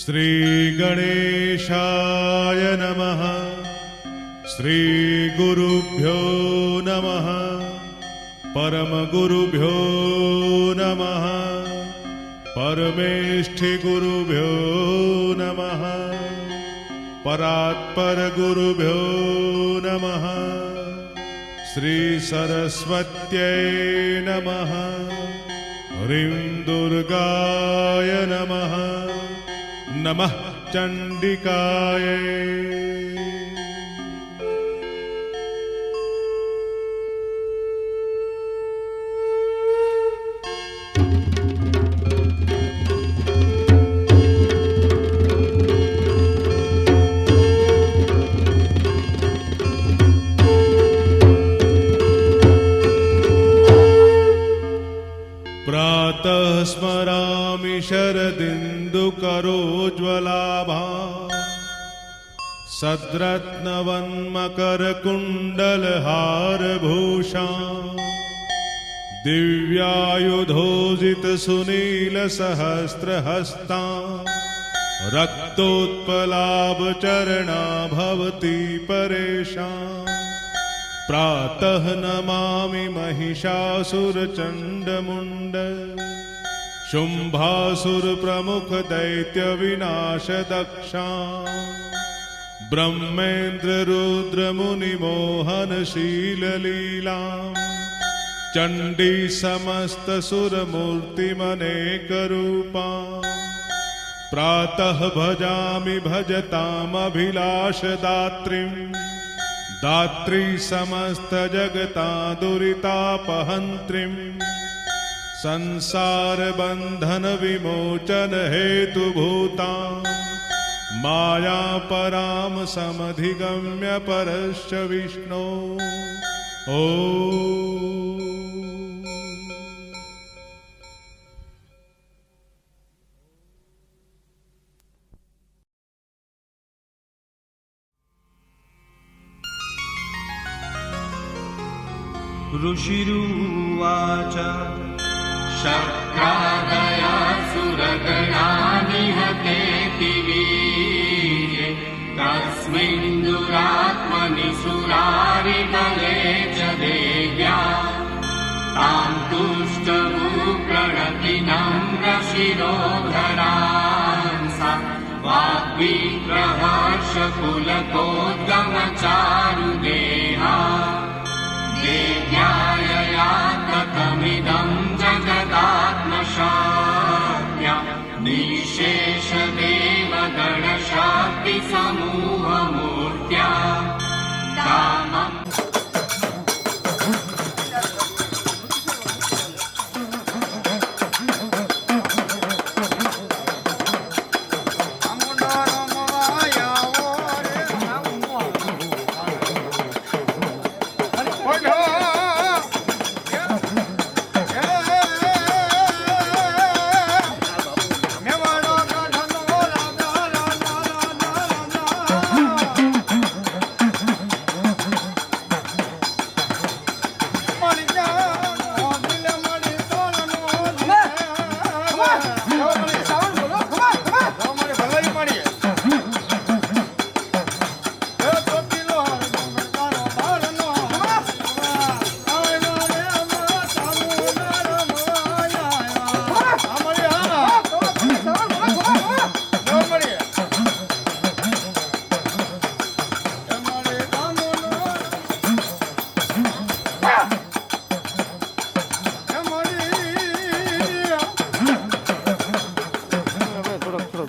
श्री गणेशाय नमः। श्री गुरुभ्यो नमः। परम गुरुभ्यो नमः। परमेष्ठि गुरुभ्यो नमः। परात्पर गुरुभ्यो नमः। श्री सरस्वत्यै नमः। ह्रीं दुर्गाय नमः। नमः चंडिकाय। प्रातः स्मरामि शरदिन्दुकरोज्ज्वलाभा सद्रत्नवन्मकरकुण्डलहारभूषा दिव्यायुधोजितसुनीलसहस्रहस्ता रक्तोत्पलाभचरणा भवती परेशा। प्रातः नमामि महिषासुरचण्डमुण्ड शुम्भासुरप्रमुख दैत्यविनाशदक्षा ब्रह्मेन्द्ररुद्रमुनिमोहनशीललीला चण्डी समस्तसुरमूर्तिमनेकरूपा। प्रातः भजामि भजतामभिलाषदात्रीं दात्री समस्तजगता दुरितापहन्त्रीं संसार बंधन विमोचन हेतुभूता माया पराम समधिगम्य परश्च विष्णो। ओ ऋषिरुवाच शक्रादया सुरगणा निहतेति वीर्ये तस्मिन् दुरात्मनि सुरारिबले च देव्या तां तुष्टवु प्रणतिनं शिरोधरां सा वाग्विप्रहर्षकुलकोद्गमचारुदेहा देव्यायया ततमिदं जगदात्मशाक्या निःशेषदेवगणशक्तिसमूहमूर्त्या कामम्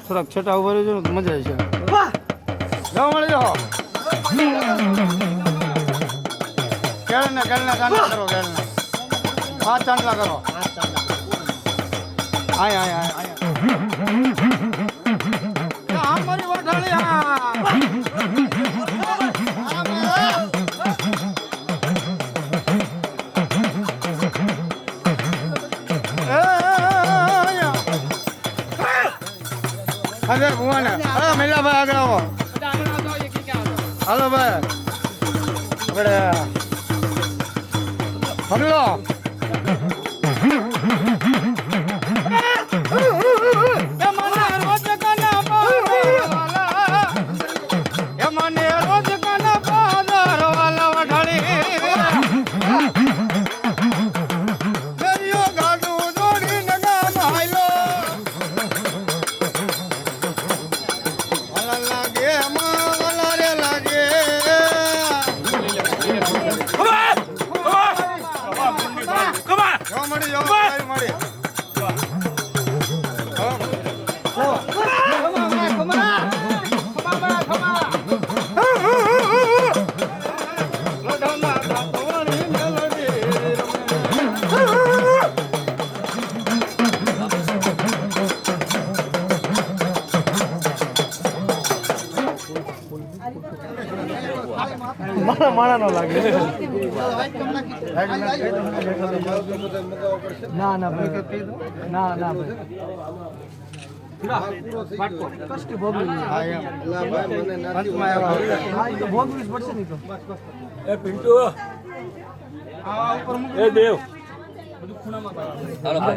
થોડાક છટા ઉભા રહેજો ને મજા આવશે. જાઓ મળી જાઓ. કેળના કાંડા કરો. કેળના 5 ચાંદલા કરો. આય આમ મારી વાઠાળી. અરે ભુવાને અરે મેલાભાઈ આગળ આવો હાલો ભાઈ આપણે હમલો મારા નો લાગે ના ના ભાઈ ના ના ભાઈ દેવ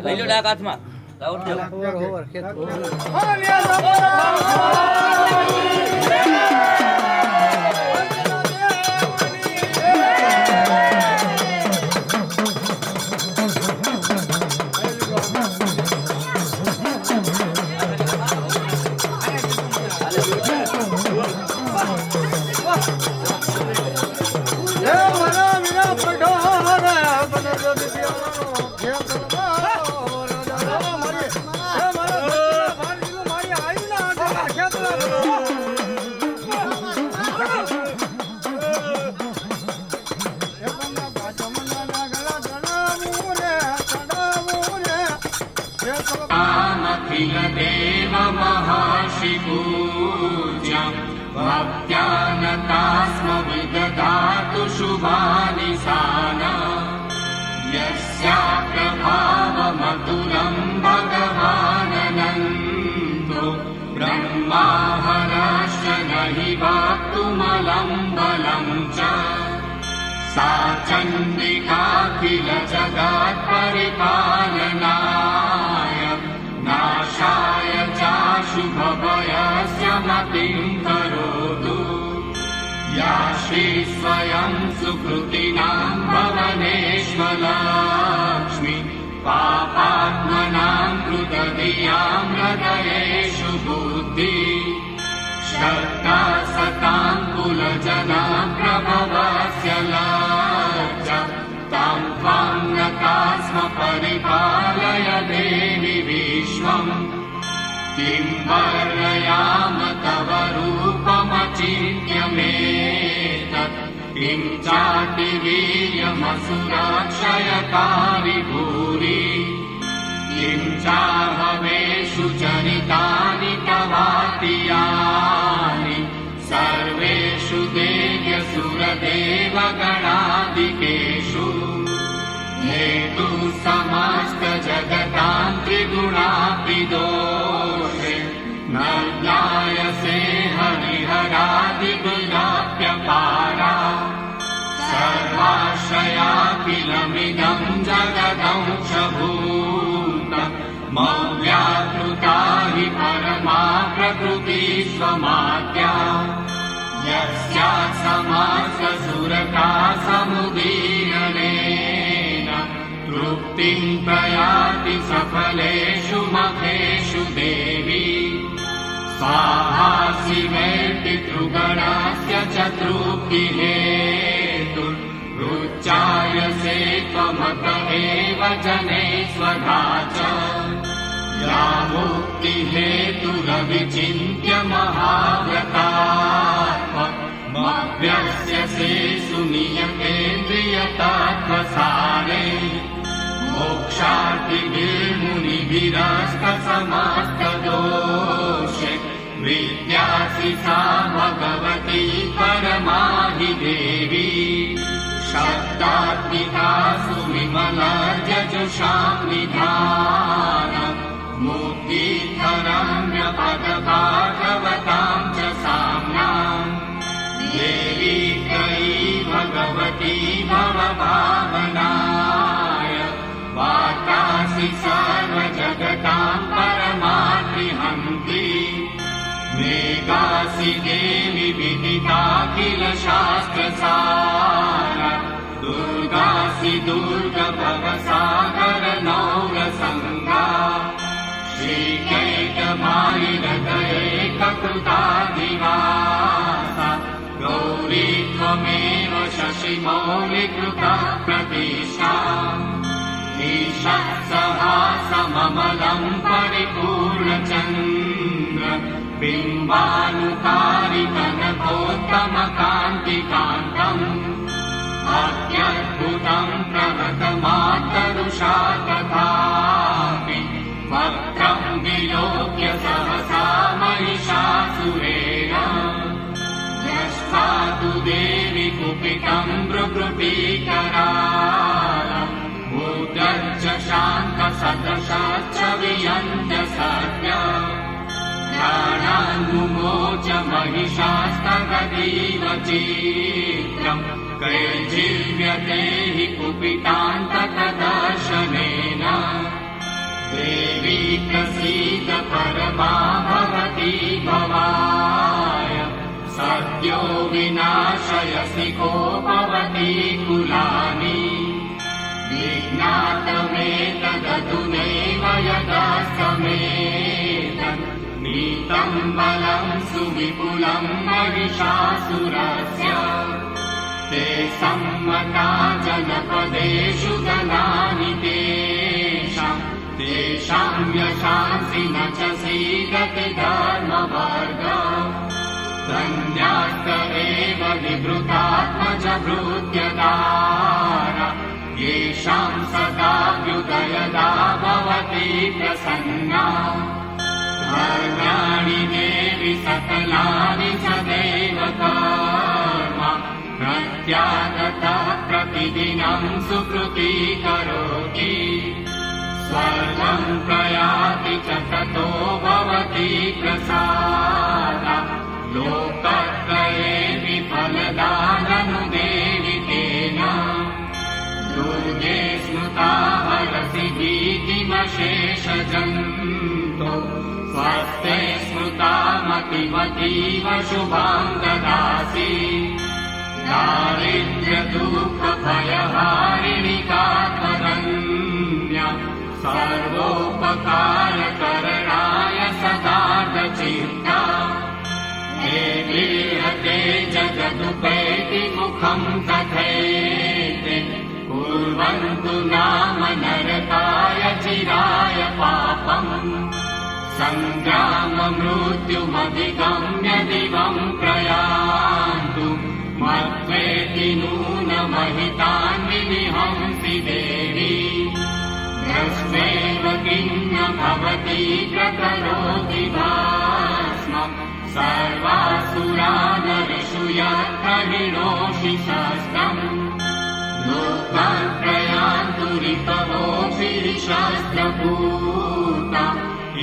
લઈ લો ડાક હાથમાં देव महाशिपूज्यं भक्त्यानतास्म विदधातु शुभानि साना यस्याप्रभावमधुरं भगवाननन्दो ब्रह्माहरश्च नहि वाक्तुमलं बलं च सा चण्डिकाखिल जगत्परिपालनाय नाशाय चाशुभभयस्य मतिं करोतु या श्री स्वयं सुकृतिनां भवनेष्वलक्ष्मी पापात्मनां कृतधियां हृदयेषु बुद्धि श्रद्धा सतां कुलजनां प्रभवस्य लज्जा तां त्वां नतास्म परिपालय देवि विश्वम् किं वर्णयाम तव रूपमचिन्त्यमेतत् किं चातिवीर्यमसुराक्षयकारि भूरि किं चाहवेषु चरितानि तवातियानि सर्वेषु देव्यसुरदेवगणादिकेषु हेतु समस्त जगतां त्रिगुणापि दोषे न ज्ञायसे हरिहरादिगुणाप्यपारा सर्वाश्रयाखिलमिदं जगदंशभूतं मव्याकृता हि परमा प्रकृतिस्वमाद्या यस्यात् समाससुरता समुदीरणेन तृप्तिं प्रयाति सकलेषु मखेषु देवी स्वाहा शिवेति त्रिगुणस्य च तृप्तिहेतुः रुच्चायसे त्वमत एव जने स्वधा च या मुक्तिहेतुरविचिन्त्य महाव्रतात्मव्यस्य सेषु नियतेन्द्रियतात्मसारे मोक्षार्थिभिर्मुनिभिरस्तसमस्तदोषे विद्यासि सा भगवती परमाहि देवी शब्दात्मिका सुविमला जजुषां निधान मुक्तिधरम्यपदभागवतां च साम्नाम् देवी त्रयी भगवती भवभावनाय वातासि सर्वजगतां परमाद्रिहन्ति मेघासि देवि विदिताखिल शास्त्रसार दुर्गासि दुर्गभवसागर नौरसङ्गा श्रीकैकभारिरतैककृतादिवासा गौरी त्वमेव शशिमौलिकृता प्रतिष्ठा ईषत्सहासममलं परिपूर्णचन्द्र बिम्बानुकारिकनकोत्तमकान्तिकान्तम् अत्यद्भुतं प्रगतमातरुषा तथापि वक्त्रं विलोक्य सहसा महिषासुरेण दृष्ट्वा तु देवि कुपितं भ्रुकुटीकराल भूतश्च शान्तसदृशाश्च वियन्त्य सत्य प्राणान्मुमोच महिषास्तगतीव चित्रम् कैर्जीव्यते हि कुपितान्तकदर्शनेन देवी प्रसीद परमा भवती भवाय सद्यो विनाशयसि कोपवती कुलानि विज्ञातमेतदधुनैव यदस्तमेतत् नीतं बलं सुविपुलं महिषासुरस्य ते सम्मता जनपदेषु दलानि तेषां यशांसि न च सीदति धर्मवर्ग धन्यास्त एव विवृतात्मज भृत्यदार येषां सदाभ्युदयदा भवति प्रसन्ना धर्म्याणि देवि सकलानि सदैव कर्म प्रत्यागतः प्रतिदिनं सुकृती करोति स्वर्गं प्रयाति च ततो भवति प्रसादा लोकत्रये विफलदाननुदेवि तेन दुर्गे स्मृता हरसि भीतिमशेषजन्तो स्वस्ते स्मृता मतिमतीव शुभां ददासि दारिद्र्यदुःखभयहारिणि कात्मरण्य सर्वोपकारकरणाय सदार्धचित्ता देवीहते जगदुपैति मुखं तथैते कुर्वन्तु नाम नरकाय चिराय पापम् सङ्ग्राममृत्युमधिगम्य दिवं प्रयान्तु मत्वेति नूनमहितान् विनिहंसि देवी दृष्ट्वेव किं न भवति प्रकरोति भास्मम् सर्वासुरानरिषु यत्र हिणोषि शस्त्रम् लोकत्रयान्तु ऋतवोऽपि शस्त्रभूता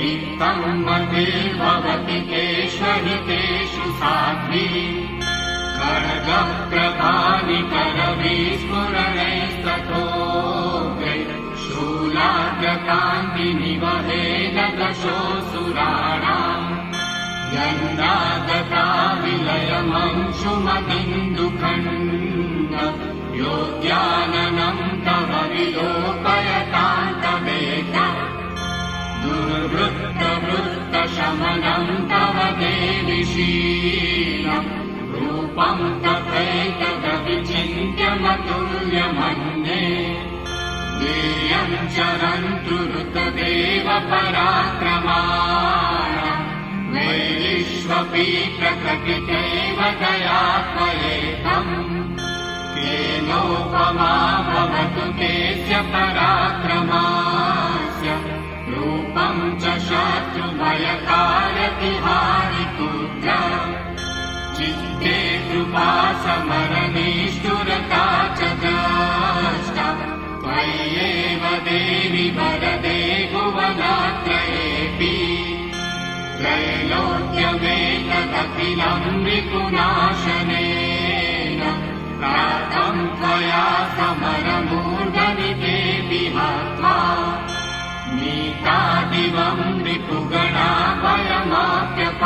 इत्थं मते भवति तेष्वहितेषु साध्वी खड्गप्रभानि करविस्फुरणैस्तथोग्रै शूलाग्रकान्तिनिवहेन दशोऽसुराणाम् यन्दागता विलयमंशुमतिन्दुखण्ड योद्याननं तव विलोकयतान्तवेद दुर्वृत्तवृत्तशमनं तव देवि शीलम् रूपं तथैतदविचिन्त्यमतुल्यमन्ये वीर्यं चरन्तु ऋतदेव पराक्रमाण वैरिष्वपि प्रकटितैव दया त्वयेकम् केनोपमा भवतु तेस्य पराक्रमास्य रूपं च शत्रुभयकारतिहारिपुत्र चित्ते कृपा समरनिष्ठुरता च द्रष्टा त्वय्येव देवि वरदे भुवनत्रयेऽपि त्रैलोक्यमेतदखिलं रिपुनाशनेन प्रातं त्वया समरमूर्धनितेऽपि हत्वा नीतादिवं रिपुगणा भयमाप्यपास्त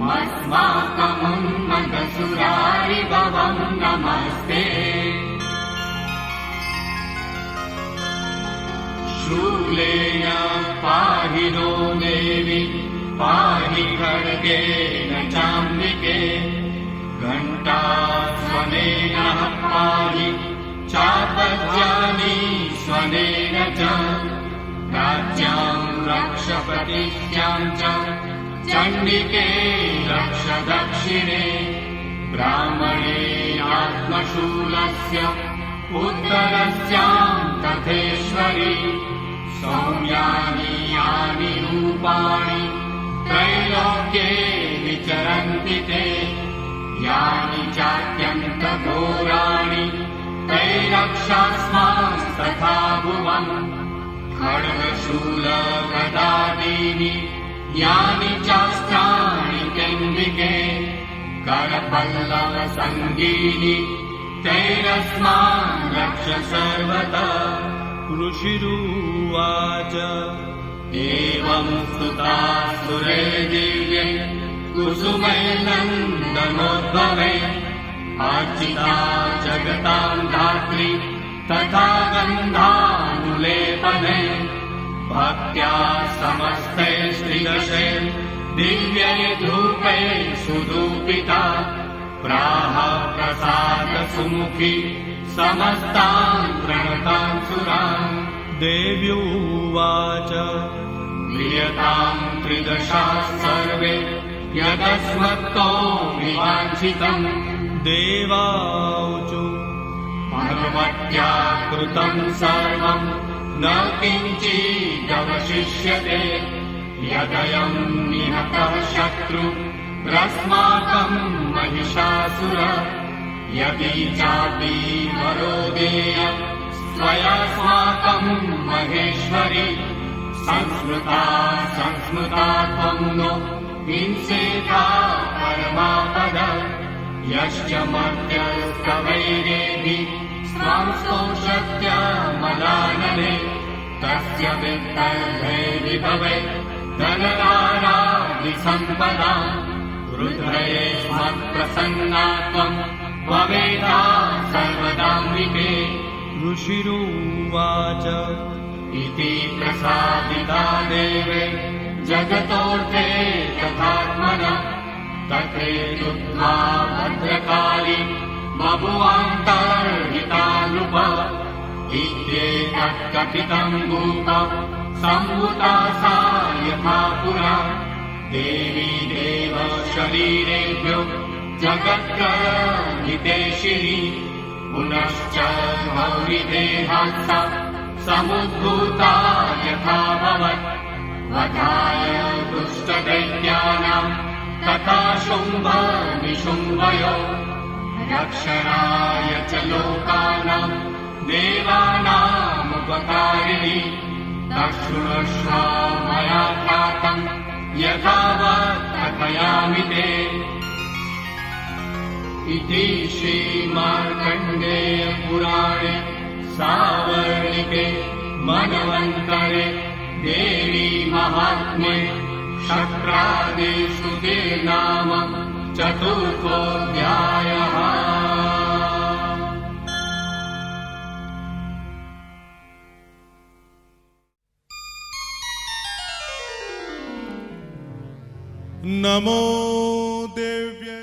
मस्माकमुन्मदसुरारिभवं नमस्ते शूलेन पाहि नो देवि पाहि खड्गेन चाम्बिके घण्टास्वनेन पाहि चापद्यानि स्वनेन च राज्ञां रक्ष प्रतिज्ञां च चण्डिके रक्ष दक्षिणे ब्राह्मणे आत्मशूलस्य उत्तरस्यां तथेश्वरि सौम्यानि यानि रूपाणि त्रैलोक्ये विचरन्ति ते यानि चात्यन्तघोराणि तैरक्षास्मांस्तथा भुवम् खड्गशूलगदादीनि यानि चास्त्राणि चण्डिके करपल्लवसङ्गीनि तैरस्मान् रक्ष सर्वदा ऋषिरुवाच एवं स्तुता सुरे दिव्ये कुसुमैर्नन्दनोद्भवे अर्चिता जगतां धात्री तथा गन्धानुलेपने भक्त्या समस्ते श्रीदशे दिव्यै धूपै सुधूपिता प्राह प्रसाद सुमुखी समस्तान् प्रणतान् सुरान् देव्युवाच प्रियतां त्रिदशा सर्वे यदस्मत्तो विवाञ्छितम् देवाऊचु भगवत्या कृतं सर्वं न किञ्चिदवशिष्यते यदयं निहतः शत्रु रस्माकं महिषासुर यदि चापि वरो देय स्वयास्माकं महेश्वरि संस्मृता त्वं नो हिंसेथा परमापद यश्च मर्त्यस्तवैरेभिः स्वां स्तोषत्यमलानने तस्य वित्तर्भे विभवे धनरारादिसम्पदा रुद्रये स्मत्प्रसन्ना त्वं भवेदा सर्वदाम्बिके ऋषिरुवाच इति प्रसादिता देवे जगतोऽर्थे तथात्मना तथेतुत्वा भद्रकाली बभुवान्तर्हिता नृप इत्येतत् कथितं भूप सम्भूता सा यथा पुरा देवी देव शरीरेभ्यो जगत्कर्हितेशिनी पुनश्च गौरीदेहात् सा समुद्भूता यथाभवत् वधाय दुष्टदैत्यानां तथा शुम्भ निशुम्भयो रक्षणाय च लोकानां देवानामुपकारिणी तच्छृणुष्व मया ख्यातं यथावत् कथयामि ते इति श्रीमार्कण्डेय पुराणे सावर्णिके मनवन्तरे देवी महात्म्ये शक्रादिषु ते नाम चतुर्थोऽध्यायः। नमो देव्यै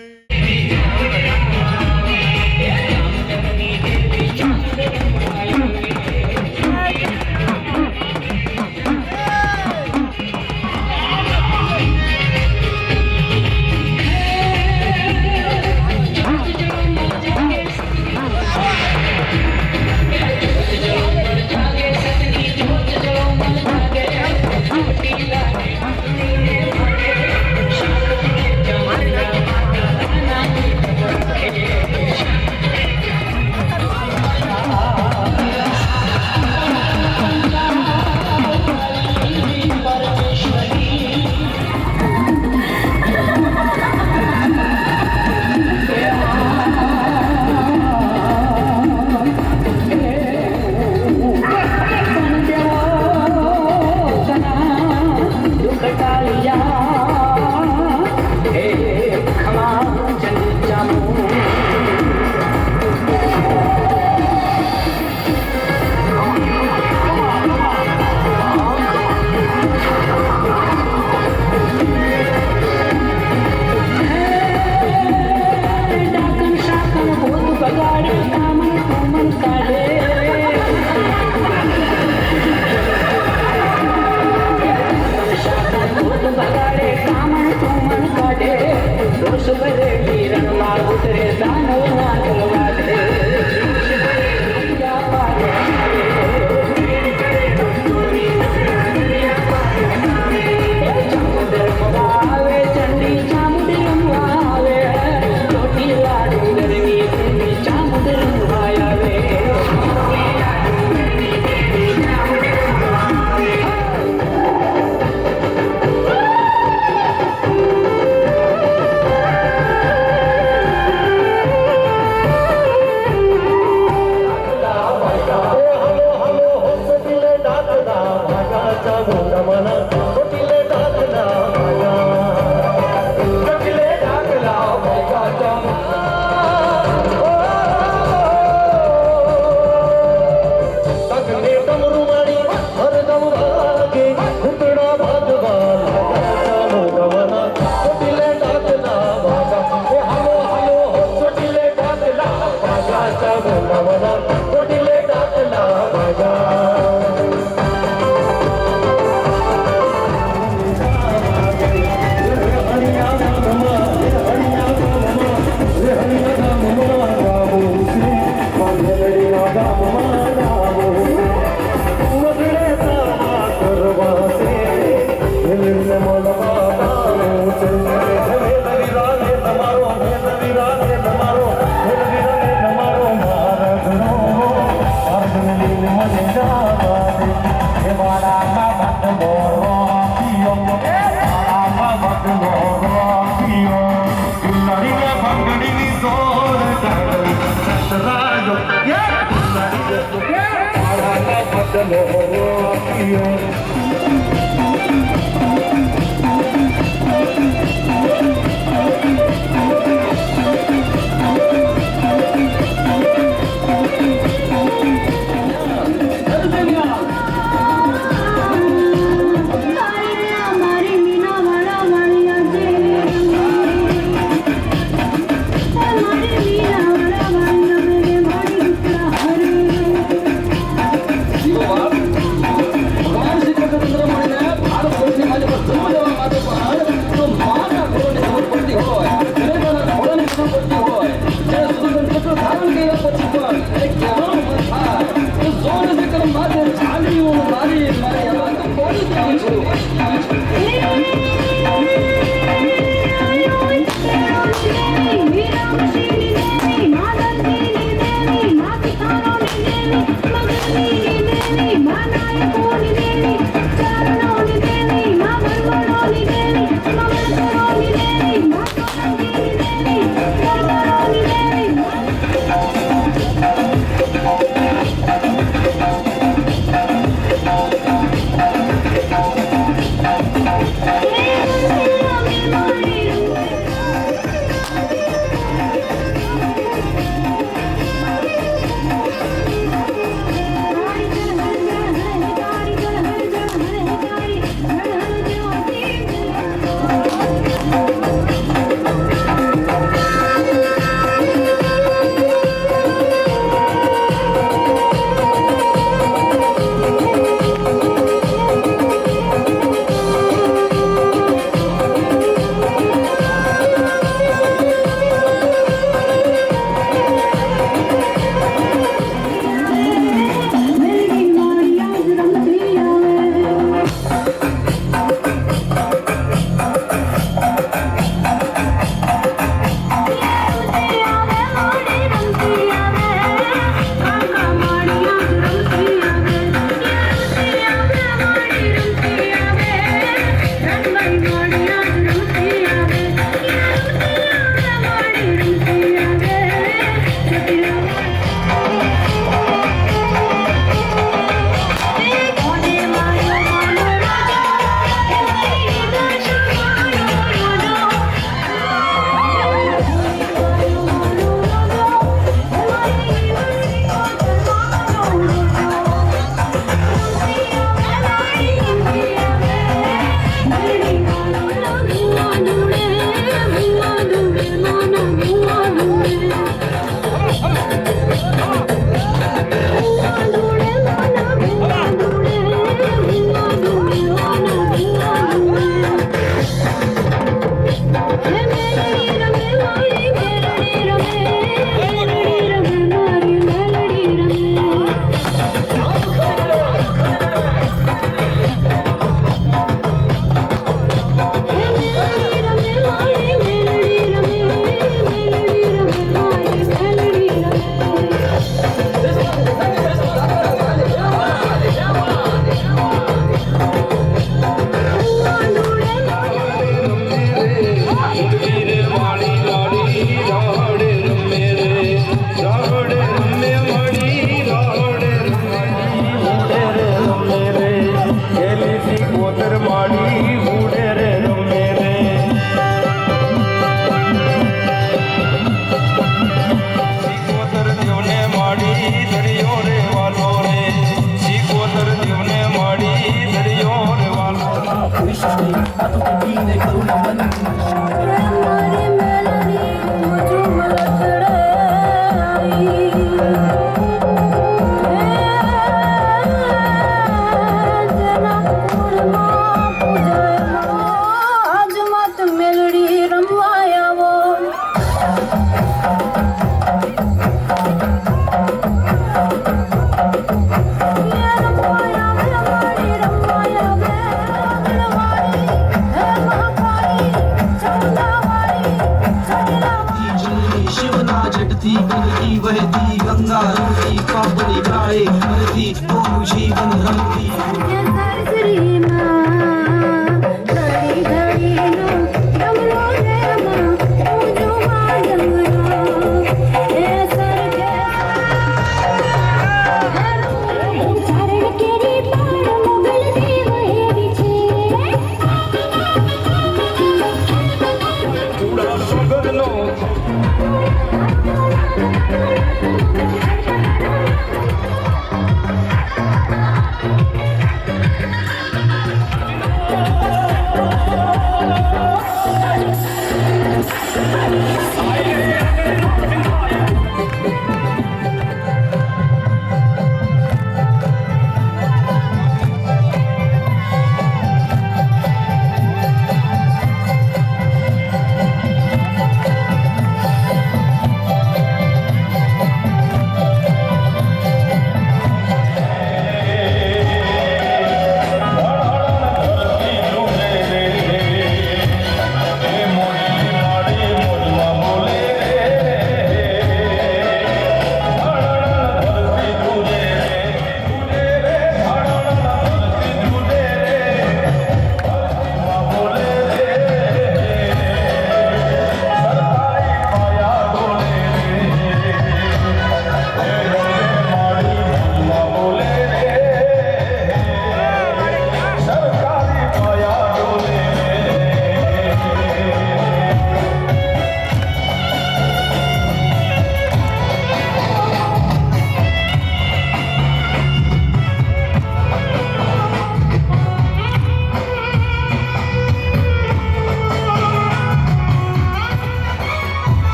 शिवना जटती गंदगी बहती गंगा रंगती पापड़ी गाड़े भरती ओम जीवन रंगती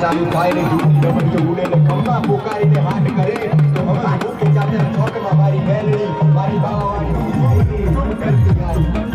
ચાલુ થાય ને ડબલ ઉડે ને ખંભા પોકારીને હાથ કરે તો ખંભા ભૂખે જાતે ચોકમાં મારી બેલડી મારી બાવાવાળી કરતી ગાડી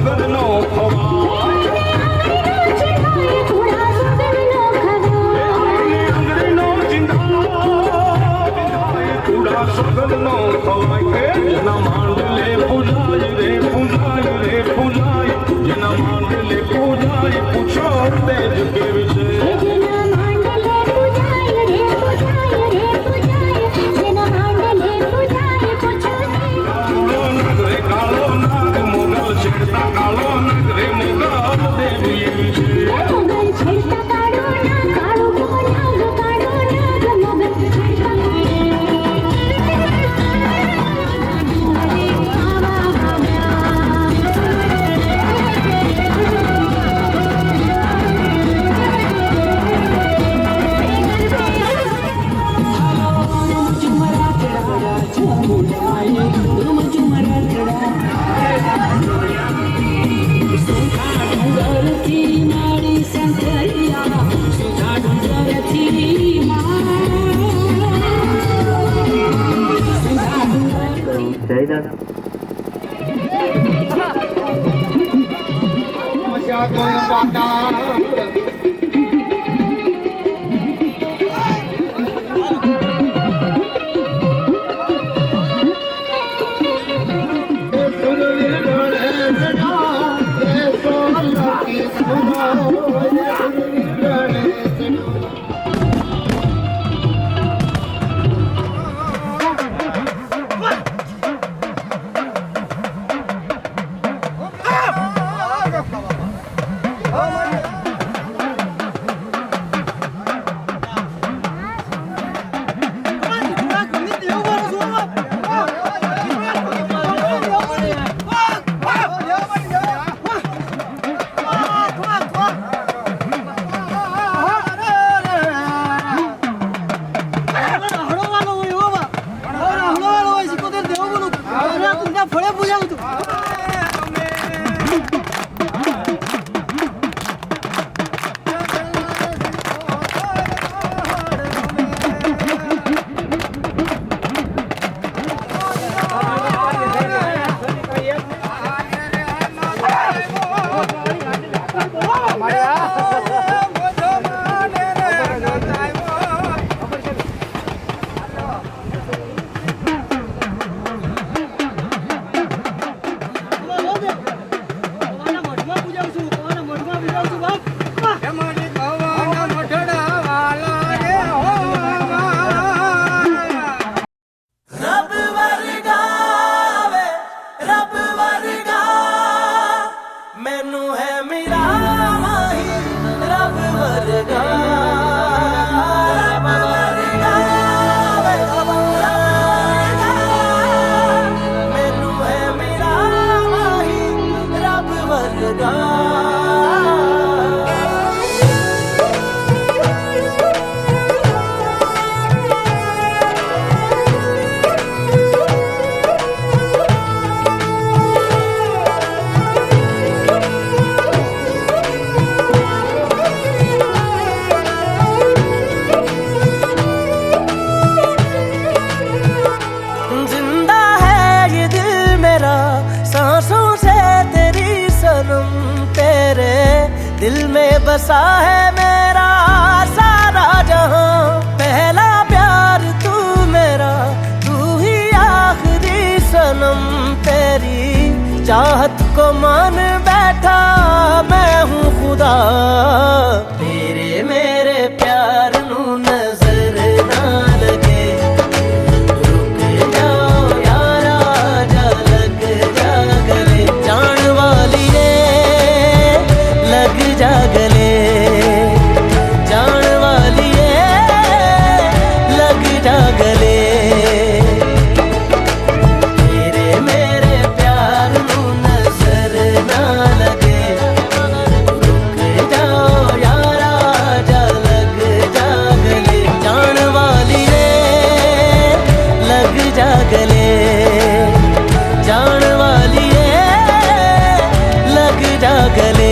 સગનનો ખવાય આંગળીનો ચિંધાય કુડા સગનનો ખવાય જેના માંડલે પૂજાય રે પૂજાય રે પૂજાય જેના માંડલે પૂજાય પૂછો તેજ કેવી છે दिल में बसा है मेरा सारा जहां पहला प्यार तू मेरा तू ही आखिरी सनम तेरी चाहत को मान बैठा मैं हूँ खुदा तेरे मेरे प्यार नू नजर ना लगे रुक जाओ यारा जा लग जा गले जान वाली लग जा गले जान वाली लग जा गले तेरे मेरे प्यार नू नजर ना लगे रुक जाओ यारा जा लग जा गले जान वाली लग जा गले जान वाली लग जा गले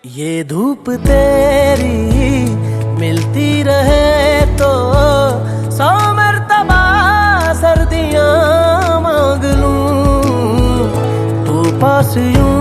ये धूप तेरी मिलती रहे तो 100 मर्तबा सर्दियाँ मांग लूं, तू पास यूं